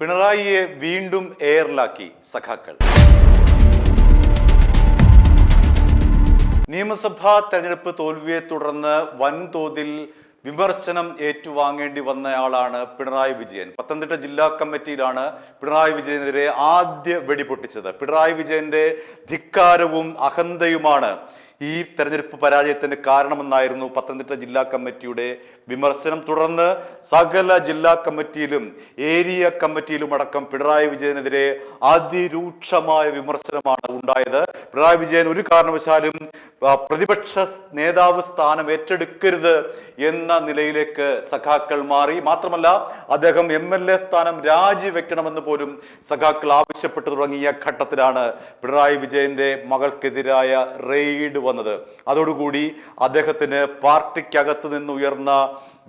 പിണറായിയെ വീണ്ടും എയറിലാക്കി സഖാക്കൾ. നിയമസഭാ തെരഞ്ഞെടുപ്പ് തോൽവിയെ തുടർന്ന് വൻതോതിൽ വിമർശനം ഏറ്റുവാങ്ങേണ്ടി വന്നയാളാണ് പിണറായി വിജയൻ. പത്തനംതിട്ട ജില്ലാ കമ്മിറ്റിയിലാണ് പിണറായി വിജയനെതിരെ ആദ്യ വെടിപൊട്ടിച്ചത്. പിണറായി വിജയന്റെ ധിക്കാരവും അഹന്തയുമാണ് ഈ തെരഞ്ഞെടുപ്പ് പരാജയത്തിന് കാരണമെന്നായിരുന്നു പത്തനംതിട്ട ജില്ലാ കമ്മിറ്റിയുടെ വിമർശനം. തുടർന്ന് സകല ജില്ലാ കമ്മിറ്റിയിലും ഏരിയ കമ്മിറ്റിയിലും അടക്കം പിണറായി വിജയനെതിരെ അതിരൂക്ഷമായ വിമർശനമാണ് ഉണ്ടായത്. പിണറായി വിജയൻ ഒരു കാരണവശാലും പ്രതിപക്ഷ നേതാവ് സ്ഥാനം ഏറ്റെടുക്കരുത് എന്ന നിലയിലേക്ക് സഖാക്കൾ മാറി. മാത്രമല്ല, അദ്ദേഹം MLA സ്ഥാനം രാജിവെക്കണമെന്ന് പോലും സഖാക്കൾ ആവശ്യപ്പെട്ടു തുടങ്ങിയ ഘട്ടത്തിലാണ് പിണറായി വിജയന്റെ മകൾക്കെതിരായ റെയ്ഡ് വന്നത്. അതോടുകൂടി അദ്ദേഹത്തിന് പാർട്ടിക്കകത്ത് നിന്ന് ഉയർന്ന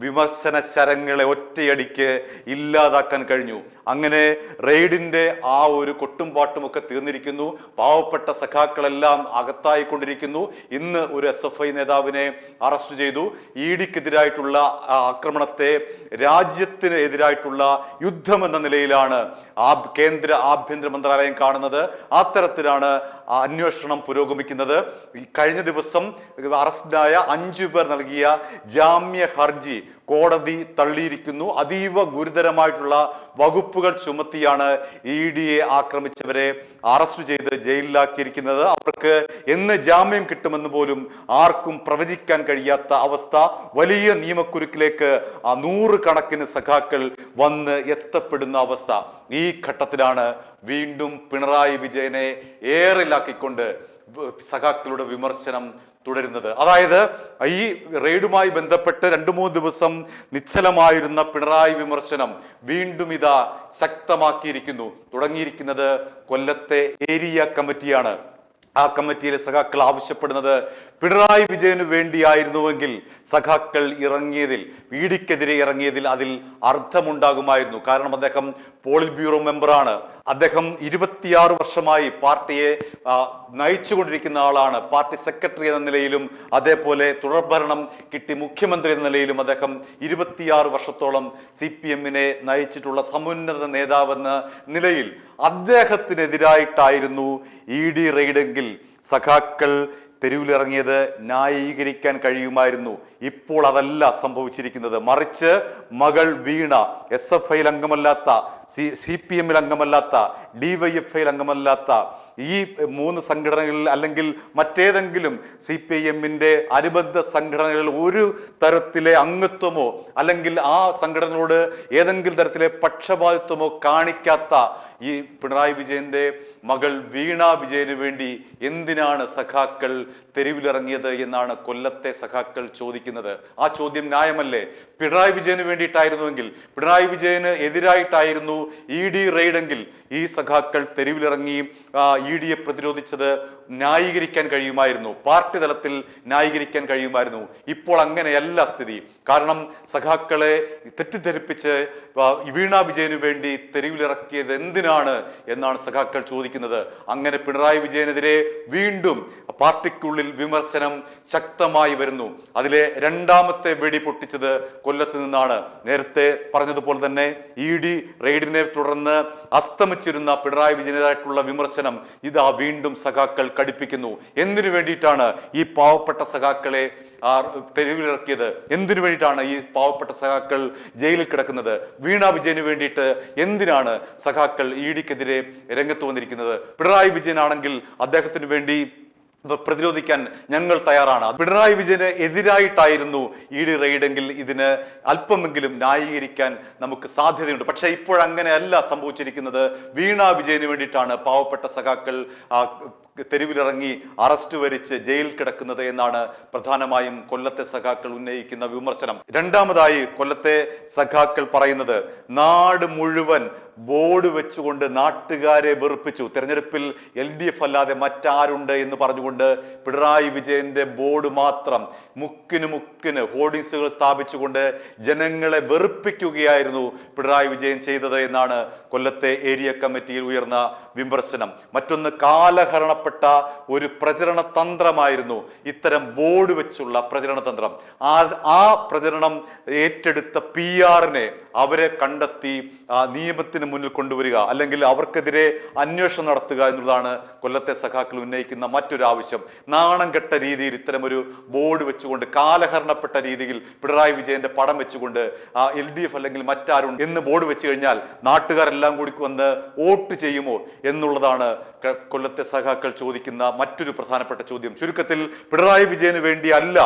വിമർശന ശരങ്ങളെ ഒറ്റയടിക്ക് ഇല്ലാതാക്കാൻ കഴിഞ്ഞു. അങ്ങനെ റെയ്ഡിന്റെ ആ ഒരു കൊട്ടും പാട്ടുമൊക്കെ തീർന്നിരിക്കുന്നു. പാവപ്പെട്ട സഖാക്കളെല്ലാം അകത്തായിക്കൊണ്ടിരിക്കുന്നു. ഇന്ന് ഒരു SFI നേതാവിനെ അറസ്റ്റ് ചെയ്തു. EDക്കെതിരായിട്ടുള്ള ആക്രമണത്തെ രാജ്യത്തിന് എതിരായിട്ടുള്ള യുദ്ധം എന്ന നിലയിലാണ് കേന്ദ്ര ആഭ്യന്തര മന്ത്രാലയം കാണുന്നത്. അത്തരത്തിലാണ് അന്വേഷണം പുരോഗമിക്കുന്നത്. കഴിഞ്ഞ ദിവസം അറസ്റ്റിലായ 5 പേർ നൽകിയ ജാമ്യ ഹർജി കോടതി തള്ളിയിരിക്കുന്നു. അതീവ ഗുരുതരമായിട്ടുള്ള വകുപ്പുകൾ ചുമത്തിയാണ് EDയെ ആക്രമിച്ചവരെ അറസ്റ്റ് ചെയ്ത് ജയിലിലാക്കിയിരിക്കുന്നത്. അവർക്ക് എന്ന് ജാമ്യം കിട്ടുമെന്ന് പോലും ആർക്കും പ്രവചിക്കാൻ കഴിയാത്ത അവസ്ഥ. വലിയ നിയമക്കുരുക്കിലേക്ക് 100 കണക്കിന് സഖാക്കൾ വന്ന് എത്തപ്പെടുന്ന അവസ്ഥ. ഈ ഘട്ടത്തിലാണ് വീണ്ടും പിണറായി വിജയനെ ഏറിലാക്കിക്കൊണ്ട് സഖാക്കളുടെ വിമർശനം തുടരുന്നത്. അതായത് ഈ റെയ്ഡുമായി ബന്ധപ്പെട്ട് 2-3 ദിവസം നിശ്ചലമായിരുന്ന പിണറായി വിമർശനം വീണ്ടും ഇതാ ശക്തമാക്കിയിരിക്കുന്നു. തുടങ്ങിയിരിക്കുന്നത് കൊല്ലത്തെ ഏരിയ കമ്മിറ്റിയാണ്. ആ കമ്മിറ്റിയിലെ സഖാക്കൾ ആവശ്യപ്പെടുന്നത് പിണറായി വിജയന് വേണ്ടിയായിരുന്നുവെങ്കിൽ സഖാക്കൾ ഇറങ്ങിയതിൽ, EDക്കെതിരെ ഇറങ്ങിയതിൽ അതിൽ അർത്ഥമുണ്ടാകുമായിരുന്നു. കാരണം അദ്ദേഹം പോളിറ്റ് ബ്യൂറോ മെമ്പറാണ്. അദ്ദേഹം 26 വർഷമായി പാർട്ടിയെ നയിച്ചുകൊണ്ടിരിക്കുന്ന ആളാണ്. പാർട്ടി സെക്രട്ടറി എന്ന നിലയിലും അതേപോലെ തുടർഭരണം കിട്ടി മുഖ്യമന്ത്രി എന്ന നിലയിലും അദ്ദേഹം 26 വർഷത്തോളം CPMനെ നയിച്ചിട്ടുള്ള സമുന്നത നേതാവെന്ന നിലയിൽ അദ്ദേഹത്തിനെതിരായിട്ടായിരുന്നു ED റെയ്ഡെങ്കിൽ സഖാക്കൾ തെരുവിലിറങ്ങിയത് ന്യായീകരിക്കാൻ കഴിയുമായിരുന്നു. ഇപ്പോൾ അതല്ല സംഭവിച്ചിരിക്കുന്നത്. മറിച്ച് മകൾ വീണ SFIയിൽ അംഗമല്ലാത്ത, CPMൽ അംഗമല്ലാത്ത, DYFIയിൽ അംഗമല്ലാത്ത ഈ 3 സംഘടനകളിൽ അല്ലെങ്കിൽ മറ്റേതെങ്കിലും CPIMന്റെ അനുബന്ധ സംഘടനകളിൽ ഒരു തരത്തിലെ അംഗത്വമോ അല്ലെങ്കിൽ ആ സംഘടനകളോട് ഏതെങ്കിലും തരത്തിലെ പക്ഷപാതിത്വമോ കാണിക്കാത്ത ഈ പിണറായി വിജയന്റെ മകൾ വീണ വിജയന് വേണ്ടി എന്തിനാണ് സഖാക്കൾ തെരുവിലിറങ്ങിയത് എന്നാണ് കൊല്ലത്തെ സഖാക്കൾ ചോദിക്കുന്നത്. ആ ചോദ്യം ന്യായമല്ലേ? പിണറായി വിജയന് വേണ്ടിയിട്ടായിരുന്നുവെങ്കിൽ, പിണറായി വിജയന് എതിരായിട്ടായിരുന്നു ED റെയ്ഡെങ്കിൽ ഈ സഖാക്കൾ തെരുവിലിറങ്ങി EDയെ പ്രതിരോധിച്ചത് ന്യായീകരിക്കാൻ കഴിയുമായിരുന്നു. പാർട്ടി തലത്തിൽ ന്യായീകരിക്കാൻ കഴിയുമായിരുന്നു. ഇപ്പോൾ അങ്ങനെയല്ല സ്ഥിതി. കാരണം സഖാക്കളെ തെറ്റിദ്ധരിപ്പിച്ച് വീണ വിജയന് വേണ്ടി തെരുവിലിറക്കിയത് എന്തിനാണ് എന്നാണ് സഖാക്കൾ ചോദിക്കുന്നത്. അങ്ങനെ പിണറായി വിജയനെതിരെ വീണ്ടും പാർട്ടിക്കുള്ളിൽ വിമർശനം ശക്തമായി വരുന്നു. അതിലെ 2ാമത്തെ വെടി പൊട്ടിച്ചത് കൊല്ലത്ത് നിന്നാണ്. നേരത്തെ പറഞ്ഞതുപോലെ തന്നെ ED റെയ്ഡിനെ തുടർന്ന് അസ്തമിച്ചിരുന്ന പിണറായി വിജയനായിട്ടുള്ള വിമർശനം ഇതാ വീണ്ടും സഖാക്കൾ കടുപ്പിക്കുന്നു. എന്തിനു വേണ്ടിയിട്ടാണ് ഈ പാവപ്പെട്ട സഖാക്കളെ തെരുവിലിറക്കിയത്? എന്തിനു വേണ്ടിയിട്ടാണ് ഈ പാവപ്പെട്ട സഖാക്കൾ ജയിലിൽ കിടക്കുന്നത്? വീണ വിജയന് വേണ്ടിയിട്ട് എന്തിനാണ് സഖാക്കൾ EDക്കെതിരെ രംഗത്ത് വന്നിരിക്കുന്നത്? പിണറായി വിജയനാണെങ്കിൽ അദ്ദേഹത്തിന് വേണ്ടി പ്രതിരോധിക്കാൻ ഞങ്ങൾ തയ്യാറാണ്. പിണറായി വിജയന് എതിരായിട്ടായിരുന്നു ED റെയ്ഡെങ്കിൽ ഇതിന് അല്പമെങ്കിലും ന്യായീകരിക്കാൻ നമുക്ക് സാധ്യതയുണ്ട്. പക്ഷെ ഇപ്പോഴങ്ങനെയല്ല സംഭവിച്ചിരിക്കുന്നത്. വീണ വിജയന് വേണ്ടിയിട്ടാണ് പാവപ്പെട്ട സഖാക്കൾ തെരുവിലിറങ്ങി അറസ്റ്റ് വരിച്ച് ജയിൽ കിടക്കുന്നത് എന്നാണ് പ്രധാനമായും കൊല്ലത്തെ സഖാക്കൾ ഉന്നയിക്കുന്ന വിമർശനം. 2ാമതായി കൊല്ലത്തെ സഖാക്കൾ പറയുന്നത് നാട് മുഴുവൻ ബോർഡ് വെച്ചുകൊണ്ട് നാട്ടുകാരെ വെറുപ്പിച്ചു. തെരഞ്ഞെടുപ്പിൽ LDF അല്ലാതെ മറ്റാരുണ്ട് എന്ന് പറഞ്ഞുകൊണ്ട് പിണറായി വിജയന്റെ ബോർഡ് മാത്രം മുക്കിന് ഹോർഡിങ്സുകൾ സ്ഥാപിച്ചുകൊണ്ട് ജനങ്ങളെ വെറുപ്പിക്കുകയായിരുന്നു പിണറായി വിജയൻ ചെയ്തത് എന്നാണ് കൊല്ലത്തെ ഏരിയ കമ്മിറ്റിയിൽ ഉയർന്ന വിമർശനം. മറ്റൊന്ന്, കാലഹരണപ്പെട്ട ഒരു പ്രചരണ തന്ത്രമായിരുന്നു ഇത്തരം ബോർഡ് വെച്ചുള്ള പ്രചരണ തന്ത്രം. ആ പ്രചരണം ഏറ്റെടുത്ത PR-നെ അവരെ കണ്ടെത്തി നിയമത്തിന് മുന്നിൽ കൊണ്ടുവരിക, അല്ലെങ്കിൽ അവർക്കെതിരെ അന്വേഷണം നടത്തുക എന്നുള്ളതാണ് കൊല്ലത്തെ സഖാക്കൾ ഉന്നയിക്കുന്ന മറ്റൊരു ആവശ്യം. നാണം കെട്ട രീതിയിൽ ഇത്തരമൊരു ബോർഡ് വെച്ചുകൊണ്ട്, കാലഹരണപ്പെട്ട രീതിയിൽ പിണറായി വിജയന്റെ പടം വെച്ചുകൊണ്ട് LDF അല്ലെങ്കിൽ മറ്റാരും എന്ന് ബോർഡ് വെച്ച് കഴിഞ്ഞാൽ നാട്ടുകാരെല്ലാം കൂടി വന്ന് വോട്ട് ചെയ്യുമോ എന്നുള്ളതാണ് കൊല്ലത്തെ സഖാക്കൾ ചോദിക്കുന്ന മറ്റൊരു പ്രധാനപ്പെട്ട ചോദ്യം. ചുരുക്കത്തിൽ പിണറായി വിജയന് വേണ്ടി അല്ല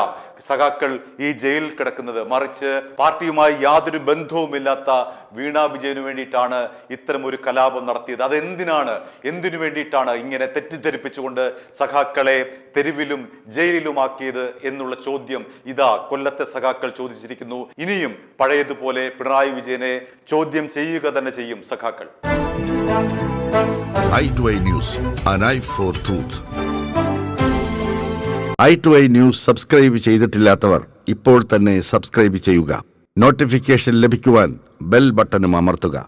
സഖാക്കൾ ഈ ജയിലിൽ കിടക്കുന്നത്, മറിച്ച് പാർട്ടിയുമായി യാതൊരു ബന്ധവുമില്ലാത്ത വീണ വിജയന് വേണ്ടിയിട്ടാണ് ഇത്തരം ഒരു കലാപം നടത്തിയത്. അതെന്തിനാണ്, എന്തിനു വേണ്ടിയിട്ടാണ് ഇങ്ങനെ തെറ്റിദ്ധരിപ്പിച്ചുകൊണ്ട് സഖാക്കളെ തെരുവിലും ജയിലിലുമാക്കിയത് എന്നുള്ള ചോദ്യം ഇതാ കൊല്ലത്തെ സഖാക്കൾ ചോദിച്ചിരിക്കുന്നു. ഇനിയും പഴയതുപോലെ പിണറായി വിജയനെ ചോദ്യം ചെയ്യുക തന്നെ ചെയ്യും സഖാക്കൾ. i2i News, an eye for truth. i2i News subscribe ചെയ്തിട്ടില്ലാത്തവർ ഇപ്പോൾ തന്നെ സബ്സ്ക്രൈബ് ചെയ്യുക. നോട്ടിഫിക്കേഷൻ ലഭിക്കുവാൻ ബെൽ ബട്ടണും അമർത്തുക.